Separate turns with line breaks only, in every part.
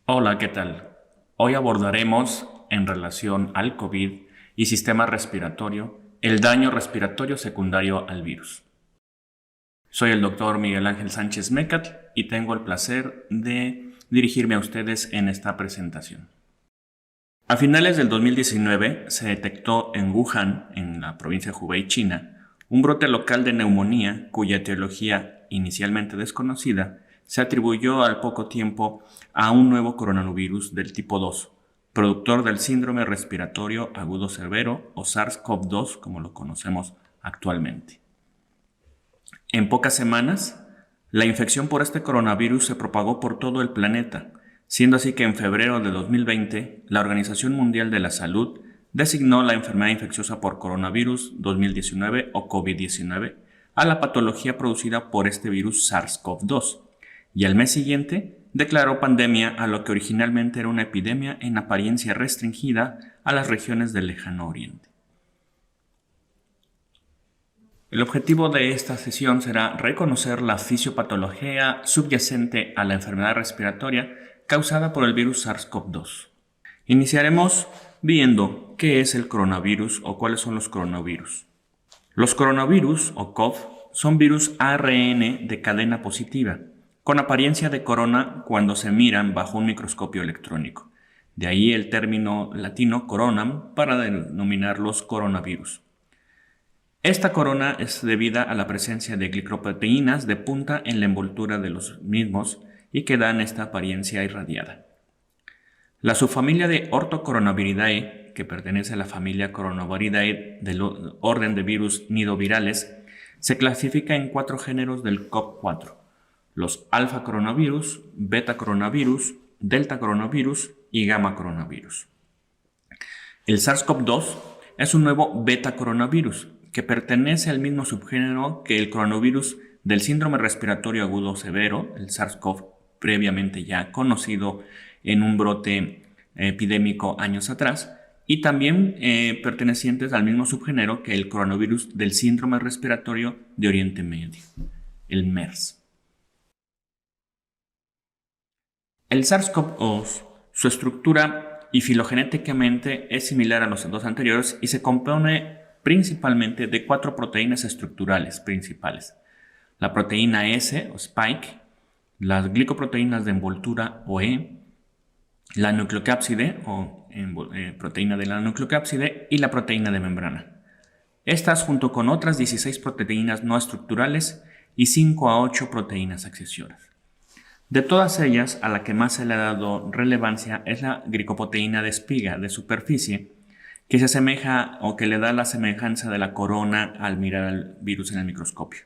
Hola, ¿qué tal? Hoy abordaremos, en relación al COVID y sistema respiratorio, el daño respiratorio secundario al virus. Soy el doctor Miguel Ángel Sánchez Mecat y tengo el placer de dirigirme a ustedes en esta presentación. A finales del 2019 se detectó en Wuhan, en la provincia de Hubei, China, un brote local de neumonía cuya etiología, inicialmente desconocida, se atribuyó al poco tiempo a un nuevo coronavirus del tipo 2, productor del síndrome respiratorio agudo severo o SARS-CoV-2, como lo conocemos actualmente. En pocas semanas, la infección por este coronavirus se propagó por todo el planeta, siendo así que en febrero de 2020, la Organización Mundial de la Salud designó la enfermedad infecciosa por coronavirus 2019 o COVID-19 a la patología producida por este virus SARS-CoV-2, y al mes siguiente declaró pandemia a lo que originalmente era una epidemia en apariencia restringida a las regiones del Lejano Oriente. El objetivo de esta sesión será reconocer la fisiopatología subyacente a la enfermedad respiratoria causada por el virus SARS-CoV-2. Iniciaremos viendo qué es el coronavirus o cuáles son los coronavirus. Los coronavirus o CoV son virus ARN de cadena positiva, con apariencia de corona cuando se miran bajo un microscopio electrónico. De ahí el término latino coronam para denominar los coronavirus. Esta corona es debida a la presencia de glicoproteínas de punta en la envoltura de los mismos y que dan esta apariencia irradiada. La subfamilia de Orthocoronaviridae, que pertenece a la familia Coronaviridae del orden de virus nidovirales, se clasifica en 4 géneros del COV4: los alfa coronavirus, beta coronavirus, delta coronavirus y gamma coronavirus. El SARS-CoV-2 es un nuevo beta coronavirus que pertenece al mismo subgénero que el coronavirus del síndrome respiratorio agudo severo, el SARS-CoV, previamente ya conocido en un brote epidémico años atrás, y también pertenecientes al mismo subgénero que el coronavirus del síndrome respiratorio de Oriente Medio, el MERS. El SARS-CoV-2, su estructura y filogenéticamente es similar a los dos anteriores y se compone principalmente de 4 proteínas estructurales principales: la proteína S o spike, las glicoproteínas de envoltura o E, la nucleocápside o proteína de la nucleocápside y la proteína de membrana. Estas, junto con otras 16 proteínas no estructurales y 5 a 8 proteínas accesorias. De todas ellas, a la que más se le ha dado relevancia es la glicoproteína de espiga de superficie, que se asemeja o que le da la semejanza de la corona al mirar al virus en el microscopio.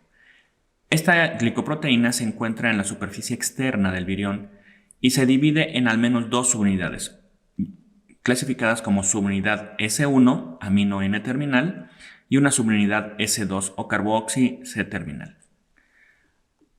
Esta glicoproteína se encuentra en la superficie externa del virión y se divide en al menos 2 subunidades, clasificadas como subunidad S1, amino N terminal, y una subunidad S2 o carboxi C terminal.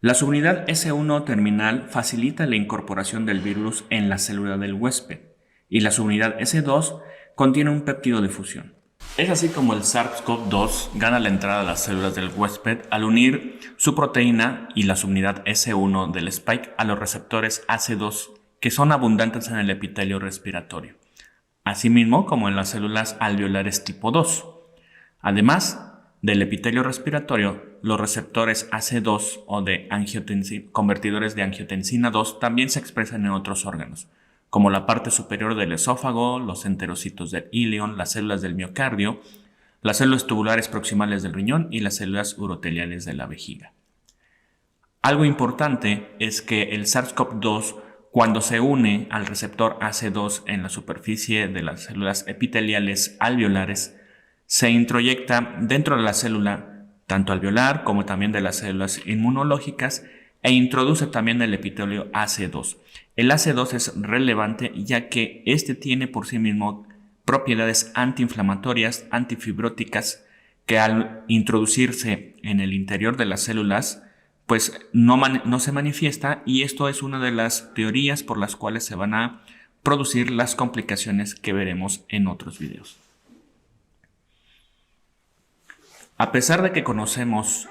La subunidad S1 terminal facilita la incorporación del virus en la célula del huésped y la subunidad S2 contiene un péptido de fusión. Es así como el SARS-CoV-2 gana la entrada a las células del huésped al unir su proteína y la subunidad S1 del spike a los receptores AC2 que son abundantes en el epitelio respiratorio, asimismo como en las células alveolares tipo 2. Además del epitelio respiratorio, los receptores AC2 o de convertidores de angiotensina 2 también se expresan en otros órganos, como la parte superior del esófago, los enterocitos del íleon, las células del miocardio, las células tubulares proximales del riñón y las células uroteliales de la vejiga. Algo importante es que el SARS-CoV-2, cuando se une al receptor AC2 en la superficie de las células epiteliales alveolares, se introyecta dentro de la célula, tanto alveolar como también de las células inmunológicas, e introduce también el epitelio AC2. El AC2 es relevante ya que este tiene por sí mismo propiedades antiinflamatorias, antifibróticas, que al introducirse en el interior de las células, pues no se manifiesta, y esto es una de las teorías por las cuales se van a producir las complicaciones que veremos en otros videos. A pesar de que conocemos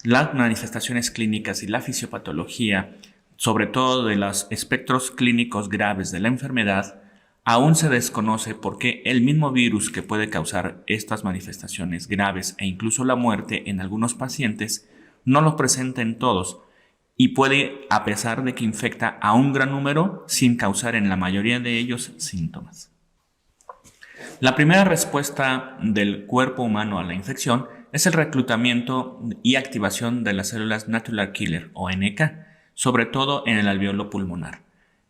las manifestaciones clínicas y la fisiopatología sobre todo de los espectros clínicos graves de la enfermedad, aún se desconoce por qué el mismo virus que puede causar estas manifestaciones graves e incluso la muerte en algunos pacientes no lo presenta en todos y puede, a pesar de que infecta a un gran número, sin causar en la mayoría de ellos síntomas. La primera respuesta del cuerpo humano a la infección es el reclutamiento y activación de las células Natural Killer o NK, sobre todo en el alveolo pulmonar.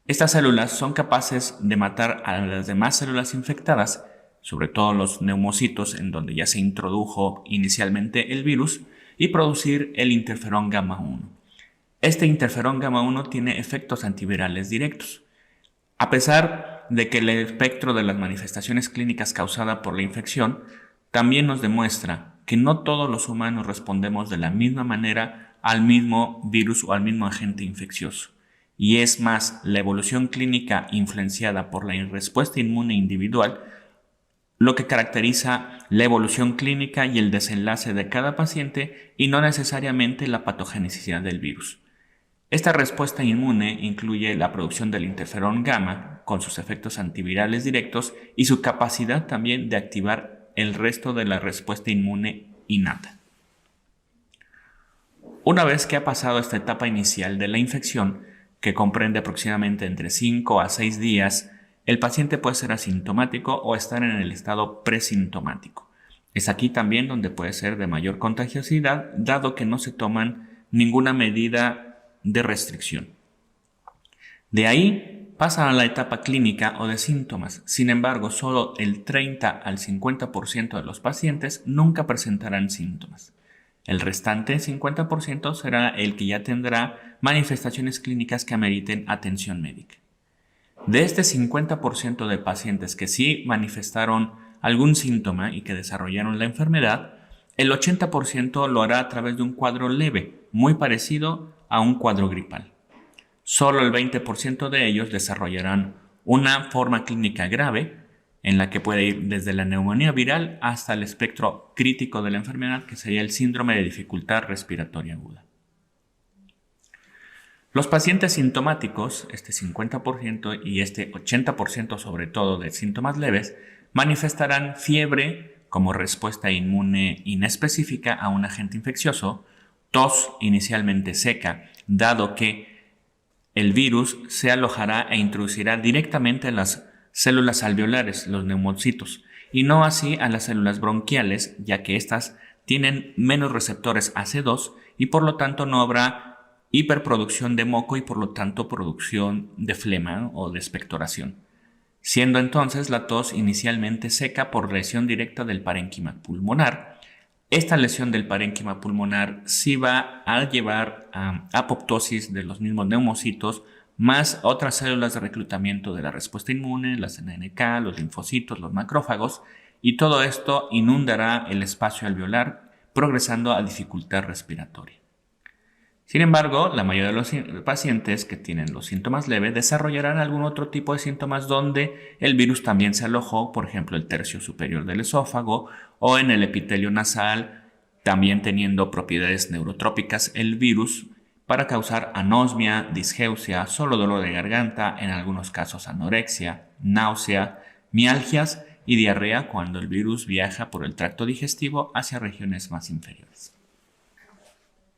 Estas células son capaces de matar a las demás células infectadas, sobre todo los neumocitos en donde ya se introdujo inicialmente el virus, y producir el interferón gamma 1. Este interferón gamma 1 tiene efectos antivirales directos. A pesar de que el espectro de las manifestaciones clínicas causada por la infección también nos demuestra que no todos los humanos respondemos de la misma manera al mismo virus o al mismo agente infeccioso. Y es más, la evolución clínica influenciada por la respuesta inmune individual lo que caracteriza la evolución clínica y el desenlace de cada paciente y no necesariamente la patogenicidad del virus. Esta respuesta inmune incluye la producción del interferón gamma con sus efectos antivirales directos y su capacidad también de activar el resto de la respuesta inmune innata. Una vez que ha pasado esta etapa inicial de la infección, que comprende aproximadamente entre 5 a 6 días, el paciente puede ser asintomático o estar en el estado presintomático. Es aquí también donde puede ser de mayor contagiosidad, dado que no se toman ninguna medida de restricción. De ahí pasa a la etapa clínica o de síntomas. Sin embargo, solo el 30 al 50% de los pacientes nunca presentarán síntomas. El restante 50% será el que ya tendrá manifestaciones clínicas que ameriten atención médica. De este 50% de pacientes que sí manifestaron algún síntoma y que desarrollaron la enfermedad, el 80% lo hará a través de un cuadro leve, muy parecido a un cuadro gripal. Solo el 20% de ellos desarrollarán una forma clínica grave, en la que puede ir desde la neumonía viral hasta el espectro crítico de la enfermedad, que sería el síndrome de dificultad respiratoria aguda. Los pacientes sintomáticos, este 50% y este 80% sobre todo de síntomas leves, manifestarán fiebre como respuesta inmune inespecífica a un agente infeccioso, tos inicialmente seca, dado que el virus se alojará e introducirá directamente en las células alveolares, los neumocitos, y no así a las células bronquiales, ya que éstas tienen menos receptores AC2 y por lo tanto no habrá hiperproducción de moco y por lo tanto producción de flema o de expectoración, siendo entonces la tos inicialmente seca por lesión directa del parénquima pulmonar. Esta lesión del parénquima pulmonar sí va a llevar a apoptosis de los mismos neumocitos, más otras células de reclutamiento de la respuesta inmune, las NK, los linfocitos, los macrófagos, y todo esto inundará el espacio alveolar, progresando a dificultad respiratoria. Sin embargo, la mayoría de los pacientes que tienen los síntomas leves desarrollarán algún otro tipo de síntomas donde el virus también se alojó, por ejemplo, el tercio superior del esófago o en el epitelio nasal, también teniendo propiedades neurotrópicas el virus para causar anosmia, disgeusia, solo dolor de garganta, en algunos casos anorexia, náusea, mialgias y diarrea cuando el virus viaja por el tracto digestivo hacia regiones más inferiores.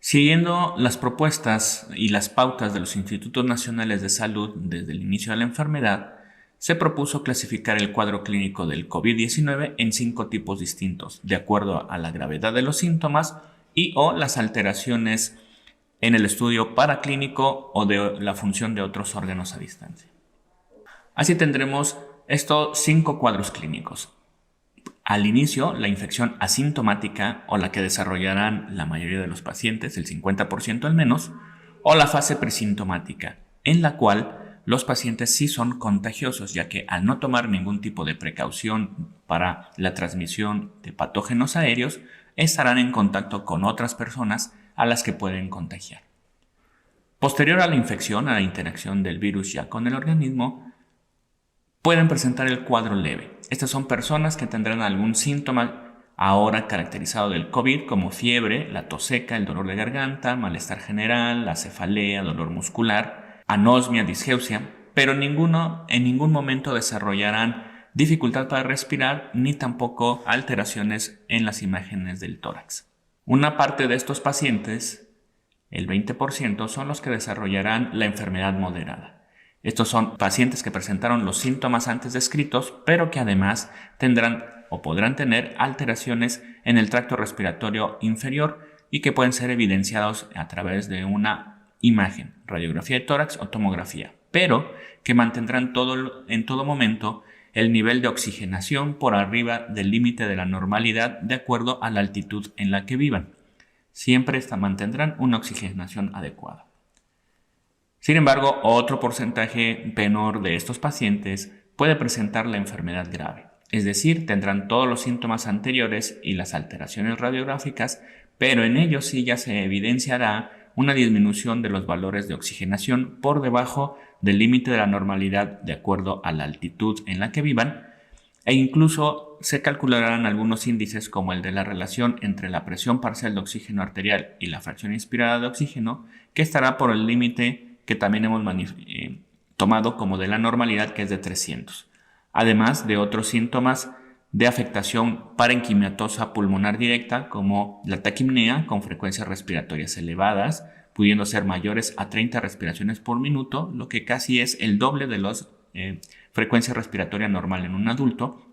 Siguiendo las propuestas y las pautas de los Institutos Nacionales de Salud desde el inicio de la enfermedad, se propuso clasificar el cuadro clínico del COVID-19 en 5 tipos distintos, de acuerdo a la gravedad de los síntomas y o las alteraciones en el estudio paraclínico o de la función de otros órganos a distancia. Así tendremos estos 5 cuadros clínicos. Al inicio, la infección asintomática o la que desarrollarán la mayoría de los pacientes, el 50% al menos, o la fase presintomática, en la cual los pacientes sí son contagiosos, ya que al no tomar ningún tipo de precaución para la transmisión de patógenos aéreos, estarán en contacto con otras personas a las que pueden contagiar. Posterior a la infección, a la interacción del virus ya con el organismo, pueden presentar el cuadro leve. Estas son personas que tendrán algún síntoma ahora caracterizado del COVID como fiebre, la tos seca, el dolor de garganta, malestar general, la cefalea, dolor muscular, anosmia, disgeusia, pero en ningún momento desarrollarán dificultad para respirar ni tampoco alteraciones en las imágenes del tórax. Una parte de estos pacientes, el 20%, son los que desarrollarán la enfermedad moderada. Estos son pacientes que presentaron los síntomas antes descritos, pero que además tendrán o podrán tener alteraciones en el tracto respiratorio inferior y que pueden ser evidenciados a través de una imagen, radiografía de tórax o tomografía, pero que mantendrán en todo momento el nivel de oxigenación por arriba del límite de la normalidad de acuerdo a la altitud en la que vivan. Siempre mantendrán una oxigenación adecuada. Sin embargo, otro porcentaje menor de estos pacientes puede presentar la enfermedad grave. Es decir, tendrán todos los síntomas anteriores y las alteraciones radiográficas, pero en ellos sí ya se evidenciará una disminución de los valores de oxigenación por debajo del límite de la normalidad de acuerdo a la altitud en la que vivan, e incluso se calcularán algunos índices como el de la relación entre la presión parcial de oxígeno arterial y la fracción inspirada de oxígeno, que estará por el límite que también hemos tomado como de la normalidad, que es de 300. Además de otros síntomas de afectación parenquimatosa pulmonar directa, como la taquipnea con frecuencias respiratorias elevadas, pudiendo ser mayores a 30 respiraciones por minuto, lo que casi es el doble de la frecuencia respiratoria normal en un adulto,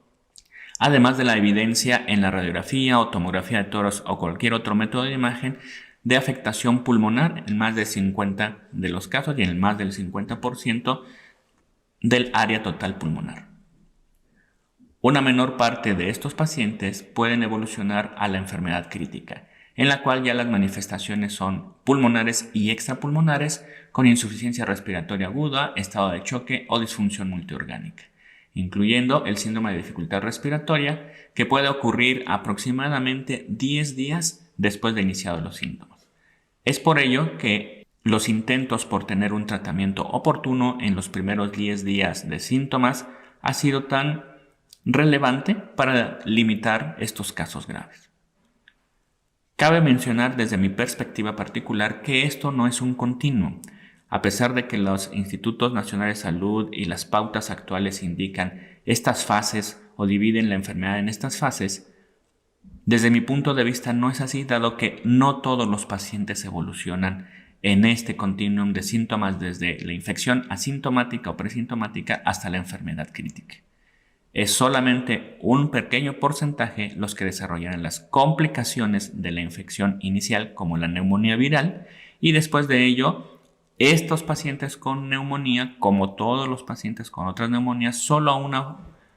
además de la evidencia en la radiografía o tomografía de tórax o cualquier otro método de imagen de afectación pulmonar en más de 50 de los casos y en más del 50% del área total pulmonar. Una menor parte de estos pacientes pueden evolucionar a la enfermedad crítica, en la cual ya las manifestaciones son pulmonares y extrapulmonares, con insuficiencia respiratoria aguda, estado de choque o disfunción multiorgánica, incluyendo el síndrome de dificultad respiratoria, que puede ocurrir aproximadamente 10 días después de iniciados los síntomas. Es por ello que los intentos por tener un tratamiento oportuno en los primeros 10 días de síntomas ha sido tan relevante para limitar estos casos graves. Cabe mencionar desde mi perspectiva particular que esto no es un continuo. A pesar de que los Institutos Nacionales de Salud y las pautas actuales indican estas fases o dividen la enfermedad en estas fases, desde mi punto de vista no es así, dado que no todos los pacientes evolucionan en este continuum de síntomas desde la infección asintomática o presintomática hasta la enfermedad crítica. Es solamente un pequeño porcentaje los que desarrollan las complicaciones de la infección inicial, como la neumonía viral, y después de ello, estos pacientes con neumonía, como todos los pacientes con otras neumonías, solo una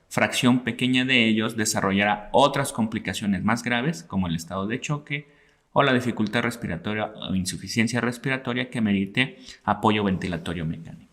fracción pequeña de ellos desarrollará otras complicaciones más graves, como el estado de choque o la dificultad respiratoria o insuficiencia respiratoria que merite apoyo ventilatorio mecánico.